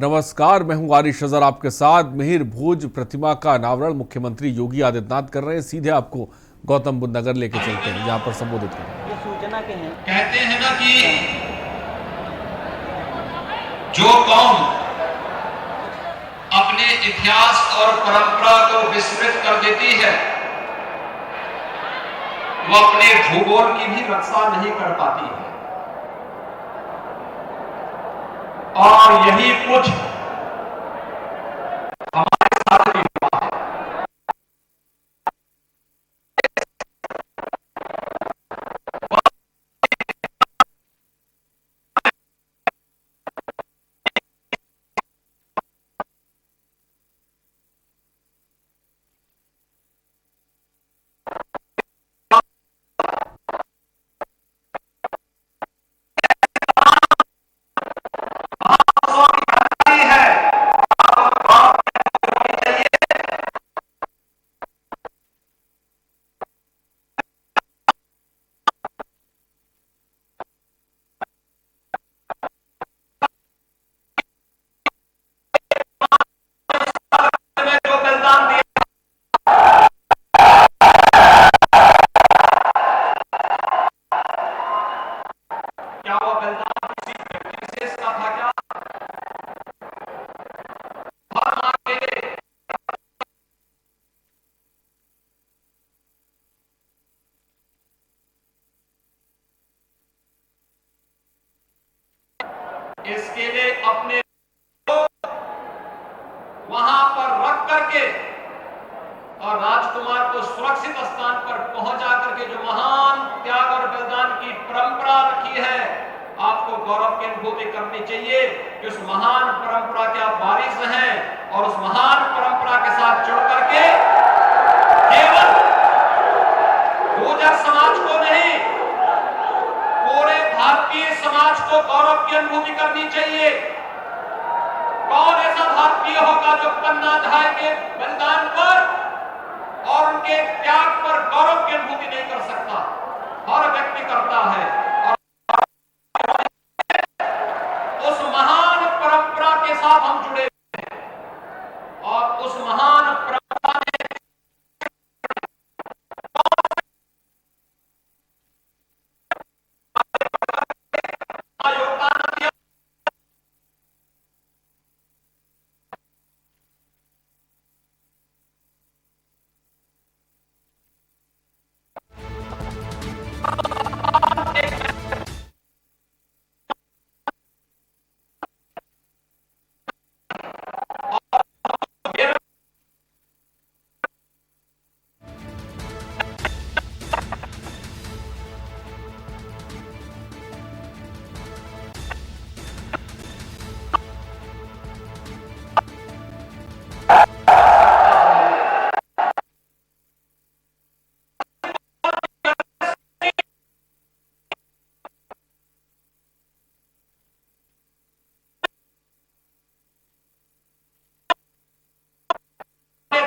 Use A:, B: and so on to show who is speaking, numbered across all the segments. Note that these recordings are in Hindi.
A: नमस्कार, मैं हूं आरिश अजहर आपके साथ। मिहिर भोज प्रतिमा का अनावरण मुख्यमंत्री योगी आदित्यनाथ कर रहे हैं। सीधे आपको गौतम बुद्ध नगर लेके चलते हैं, जहां पर संबोधित कर रहे हैं।
B: ये सूचना के हैं।
C: कहते हैं ना कि जो कौम अपने इतिहास और परंपरा को विस्मृत कर देती है वो अपने भूगोल की भी रक्षा नहीं कर पाती है। और यही कुछ हमारे साथ भी हुआ है। जो बलिदान दिया, क्या वो बलिदान किसी व्यक्ति विशेष का था? क्या हर मां के इसके लिए अपने वहां पर रख करके और राजकुमार को सुरक्षित स्थान पर पहुंचा करके जो महान त्याग और बलिदान की परंपरा रखी है, आपको गौरव की अनुभूति करनी चाहिए कि उस महान परंपरा के आप वारिस हैं और उस महान परंपरा के साथ जुड़ करके केवल गुर्जर समाज को नहीं, पूरे भारतीय समाज को गौरव की अनुभूति करनी चाहिए। कौन ऐसा भारतीय होगा जो पन्ना अध्याय के बलिदान पर और उनके त्याग पर गौरव की अनुभूति नहीं कर सकता? हर व्यक्ति करता है। और उस महान परंपरा के साथ हम जुड़े हैं और उस महान परंपरा ने योगदान दिया।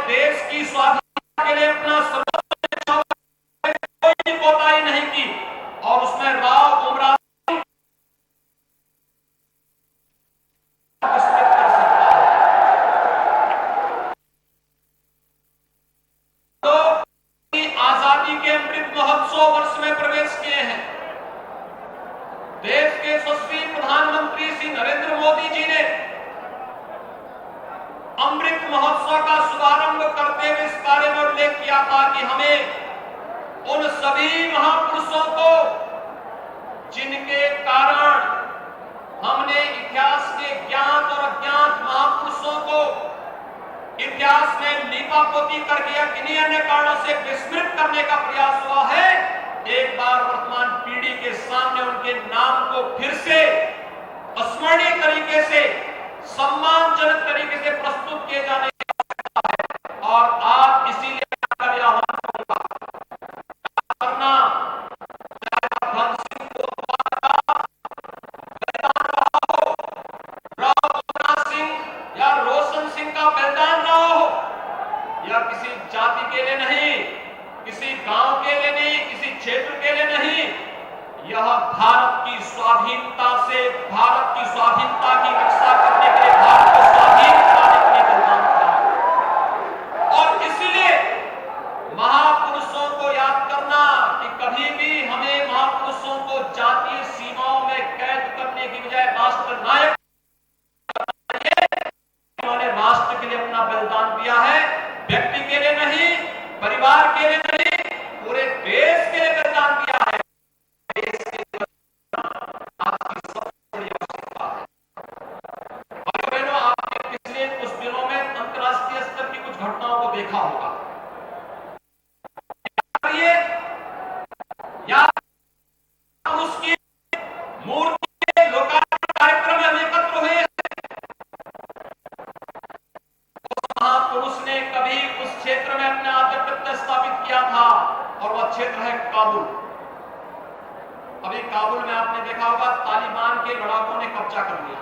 C: देश की स्वाधीनता के लिए अपना सर्वस्व कोई कोताही नहीं की और उसमें राव उमरा विस्मृत कर सकता है। तो आजादी के अमृत महोत्सव वर्ष में प्रवेश किए हैं। देश के यशस्वी प्रधानमंत्री श्री नरेंद्र मोदी जी ने अमृत महोत्सव का शुभारंभ करते हुए इस बारे में उल्लेख किया था कि हमें उन सभी महापुरुषों को जिनके कारण हमने इतिहास के ज्ञात और अज्ञात महापुरुषों को इतिहास में लीपापोती करके या किन्हीं अन्य कारणों से विस्मृत करने का प्रयास हुआ है, एक बार वर्तमान पीढ़ी के सामने उनके नाम को फिर से स्मरणीय तरीके से, सम्मानजनक तरीके से प्रस्तुत किए जाने है। और आप इसीलिए करना भगत सिंह को राव उमरा सिंह या रोशन सिंह का बलिदान रहा हो, या किसी जाति के लिए नहीं, किसी गांव के लिए नहीं, किसी क्षेत्र के लिए नहीं, यह भारत की स्वाधीनता से, भारत की स्वाधीनता की रक्षा करने के लिए, भारत को स्वाधीन कराने के लिए बलिदान किया। और इसलिए महापुरुषों को याद करना कि कभी भी हमें महापुरुषों को जातीय सीमाओं में कैद करने की बजाय राष्ट्र नायक, उन्होंने राष्ट्र के लिए अपना बलिदान दिया है, व्यक्ति के लिए नहीं, परिवार के लिए नहीं, पूरे देश के लिए बलिदान दिया है। देश के लिए आपकी सबसे बड़ी आवश्यकता है। भाइयों बहनों, आपने पिछले कुछ दिनों में अंतर्राष्ट्रीय स्तर की कुछ घटनाओं को देखा होगा। या उसकी मूर्ति के लोकार्पण कार्यक्रम में हम एकत्र हुए हैं। महापुरुष ने कभी उस क्षेत्र में अपना आधिपत्य स्थापित किया था और वह क्षेत्र है काबुल। अभी काबुल में आपने देखा होगा तालिबान के लड़ाकों ने कब्जा कर लिया।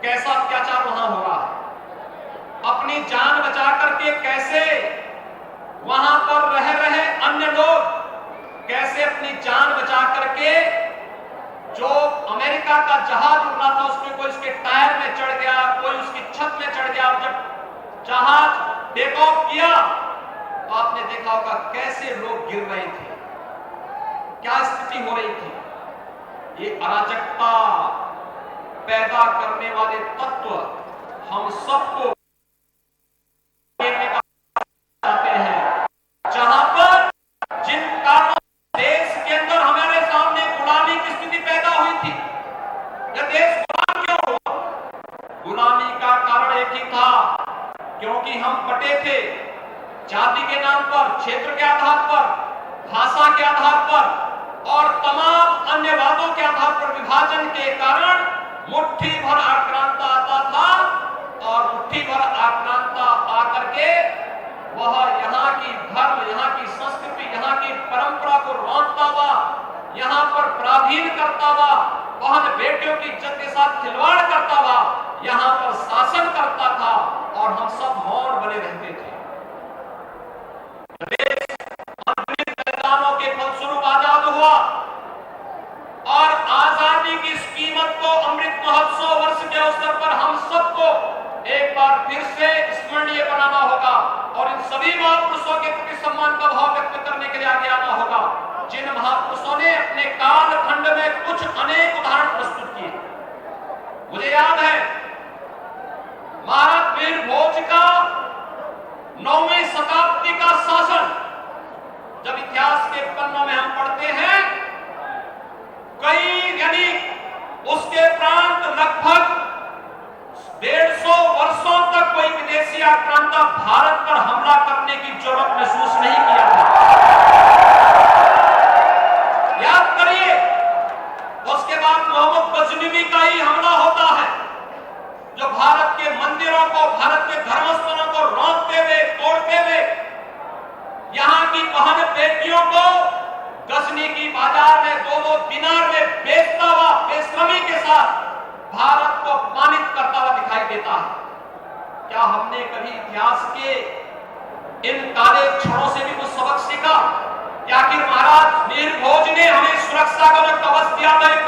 C: कैसा अत्याचार वहां हो रहा है, अपनी जान बचा करके कैसे वहां पर रह रहे अन्य लोग कैसे अपनी जान बचा करके, जो अमेरिका का जहाज उड़ रहा था उसमें कोई उसके टायर में चढ़ गया, कोई उसकी छत में चढ़ गया। जब जहाज टेक ऑफ किया तो आपने देखा होगा कैसे लोग गिर रहे थे, क्या स्थिति हो रही थी। ये अराजकता पैदा करने वाले तत्व हम सबको चाहते हैं, जहां पर जिन कारणों देश के अंदर हमारे सामने गुलामी की स्थिति पैदा हुई थी। यह देश गुलाम क्यों हुआ? गुलामी का कारण एक ही था, क्योंकि हम बटे थे जाति के नाम पर, क्षेत्र के आधार पर, भाषा के आधार पर और तमाम अन्य बातों के आधार पर विभाजन के कारण मुट्ठी भर आक्रांता आता था और मुट्ठी भर आक्रांता आकर के वह यहाँ की धर्म, यहाँ की संस्कृति, यहाँ की परंपरा को रोंदता हुआ, यहाँ पर पराधीन करता हुआ, बहन बेटियों की इज्जत के साथ खिलवाड़ करता हुआ यहाँ पर शासन करता था और हम सब मौन बने रहते थे। देश बलिदानों के फलस्वरूप आजाद हुआ और आजादी की इस कीमत को अमृत महोत्सव वर्ष के अवसर पर हम सबको एक बार फिर से स्मरणीय बनाना होगा और इन सभी महापुरुषों के प्रति सम्मान का भाव व्यक्त करने के लिए आगे आना होगा, जिन महापुरुषों ने अपने कालखंड में कुछ अनेक उदाहरण प्रस्तुत किए। मुझे याद है महाराज वीर भोज का 9वीं शताब्दी का शासन, जब इतिहास के पन्नों में हम पढ़ते हैं, कई यानी उसके प्रांत लगभग 150 वर्षों तक कोई विदेशी आक्रांता भारत पर हमला करने की जरूरत महसूस नहीं किया था। याद करिए, उसके बाद मोहम्मद गजनवी का ही हमला होता है, जो भारत के मंदिरों को, भारत के धर्मस्थलों को रोंदते हुए, तोड़ते हुए, यहाँ की बहन बेटियों को गजनी की बाजार में 2-2 दिनार में बेचता हुआ बेशर्मी के साथ भारत को अपमानित करता हुआ दिखाई देता है। क्या हमने कभी इतिहास के इन काले क्षणों से भी कुछ सबक सीखा? क्या कि महाराज वीर भोज ने हमें सुरक्षा का जो कवच दिया था, एक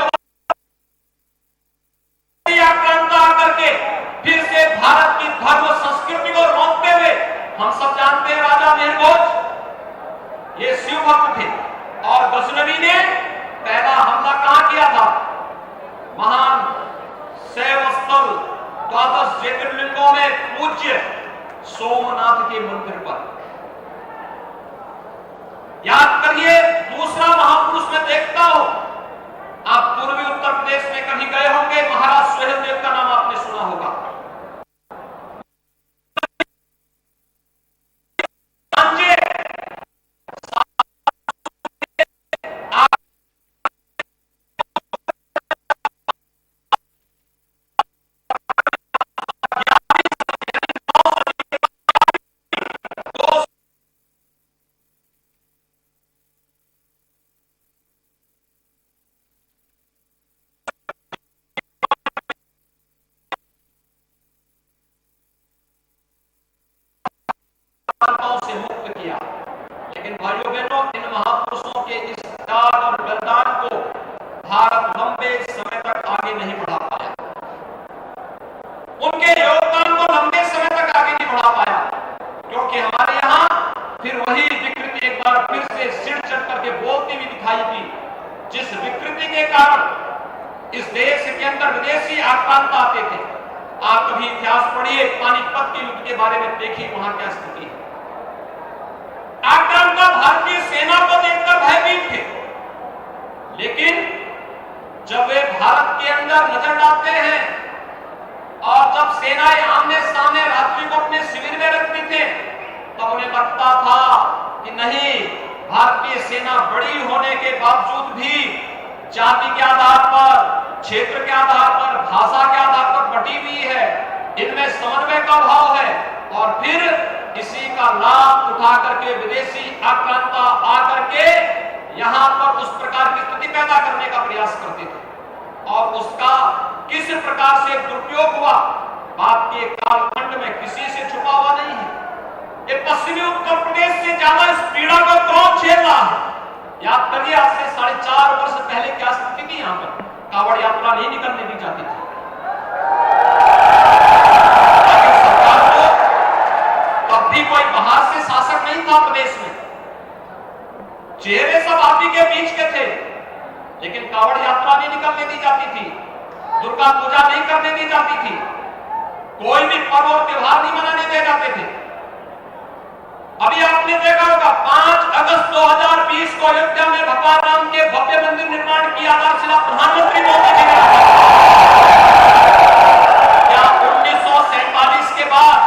C: आक्रांता आकर के फिर से भारत की धर्म संस्कृति को रोकते हुए, हम सब जानते हैं राजा वीर भोज ये शिव भक्त थे और गजनवी ने पहला हमला कहां किया था? महान शैव स्थल 12 ज्योतिर्लिंगों में पूज्य सोमनाथ के मंदिर पर। याद करिए, दूसरा महापुरुष में देखता हूं, आप पूर्वी उत्तर प्रदेश में कहीं गए होंगे, महाराज सुहेलदेव का नाम आपने सुना होगा। से मुक्त किया। लेकिन भाइयों बहनों, इन महापुरुषों के इस त्याग और बलिदान को भारत लंबे समय तक आगे नहीं बढ़ा पाया। उनके योगदान को लंबे समय तक आगे नहीं बढ़ा पाया, क्योंकि हमारे यहाँ फिर वही विकृति एक बार फिर से सिर चढ़ करके बोलती हुई दिखाई दी, जिस विकृति के कारण इस देश के अंदर विदेशी आक्रांत आते थे। आप कभी इतिहास पढ़िए, पानीपत के युद्ध के बारे में देखिए वहां क्या स्थिति है। आक्रांत भारतीय सेना को देखकर भयभीत थे, लेकिन जब वे भारत के अंदर नजर डालते हैं और जब सेनाएं आमने सामने रात्रि को अपने शिविर में रखते थे, तब उन्हें लगता था कि नहीं, भारतीय सेना बड़ी होने के बावजूद भी जाति के आधार पर, क्षेत्र के आधार पर, भाषा के आधार पर बटी हुई है, इनमें समन्वय का भाव है। और फिर इसी का लाभ उठा करके विदेशी आक्रांता आकर के यहां पर उस प्रकार की स्थिति पैदा करने का प्रयास करते थे, और उसका किस प्रकार से दुरुपयोग हुआ, बात के कालखंड में किसी से छुपा हुआ नहीं है। ये पश्चिमी उत्तर प्रदेश से ज्यादा इस पीड़ा को कौन झेल रहा है? याद करिए, आज से 4.5 वर्ष पहले क्या स्थिति थी। यहाँ पर कावड़ यात्रा नहीं निकलने दी जाती थी। सरकार को तब भी कोई बाहर से शासक नहीं था प्रदेश में, चेहरे सब आप ही के बीच के थे, लेकिन कावड़ यात्रा नहीं निकलने दी जाती थी, दुर्गा पूजा नहीं करने दी जाती थी, कोई भी पर्व और त्योहार नहीं मनाने दिए जाते थे। अभी आपने देखा होगा 5 अगस्त 2020 को अयोध्या में भगवान राम के भव्य मंदिर निर्माण की आधारशिला प्रधानमंत्री मोदी जी ने रखी। क्या 1947 के बाद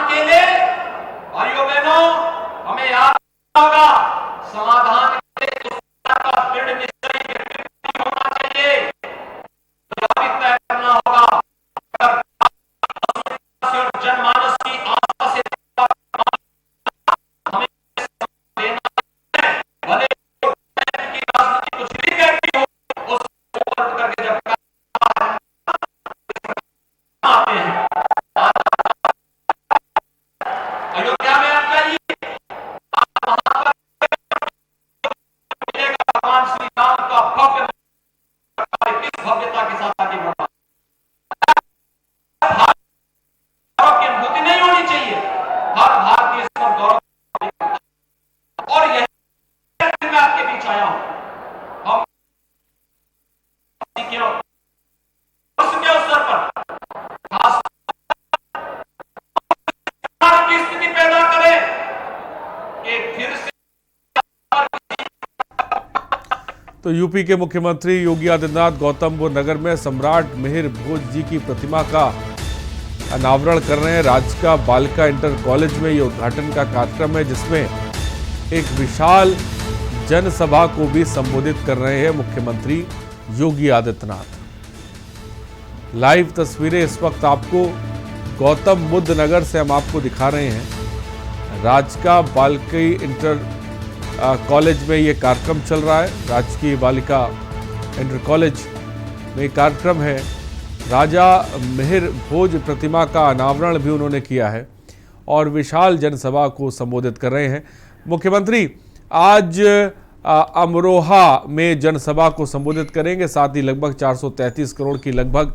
C: के लिए भाइयों बहनों हमें याद होगा, समाधान के लिए का दृढ़ निश्चय होना चाहिए, तय करना होगा। जनमानस की आस्था से हमें देना है, भले की राजनीति कुछ भी कहती हो, उसको बंद करके जब आते हैं अयोध्या में आप जाइए, भगवान श्री राम का भव्य किस भव्यता के साथ आगे बढ़ा। गौरव की अनुभूति नहीं होनी चाहिए, हर भारतीय इस पर गौरव, और यही मैं आपके बीच आया हूं। हम उसके अवसर पर खास की स्थिति पैदा करें कि फिर से।
A: तो यूपी के मुख्यमंत्री योगी आदित्यनाथ गौतम बुद्ध नगर में सम्राट मिहिर भोज जी की प्रतिमा का अनावरण कर रहे हैं। राजका बालिका इंटर कॉलेज में ये उद्घाटन का कार्यक्रम है, जिसमें एक विशाल जनसभा को भी संबोधित कर रहे हैं मुख्यमंत्री योगी आदित्यनाथ। लाइव तस्वीरें इस वक्त आपको गौतम बुद्ध नगर से हम आपको दिखा रहे हैं। राजका बालिका इंटर कॉलेज में ये कार्यक्रम चल रहा है। राजकीय बालिका इंटर कॉलेज में कार्यक्रम है। राजा मिहिर भोज प्रतिमा का अनावरण भी उन्होंने किया है और विशाल जनसभा को संबोधित कर रहे हैं। मुख्यमंत्री आज अमरोहा में जनसभा को संबोधित करेंगे, साथ ही लगभग 433 करोड़ की लगभग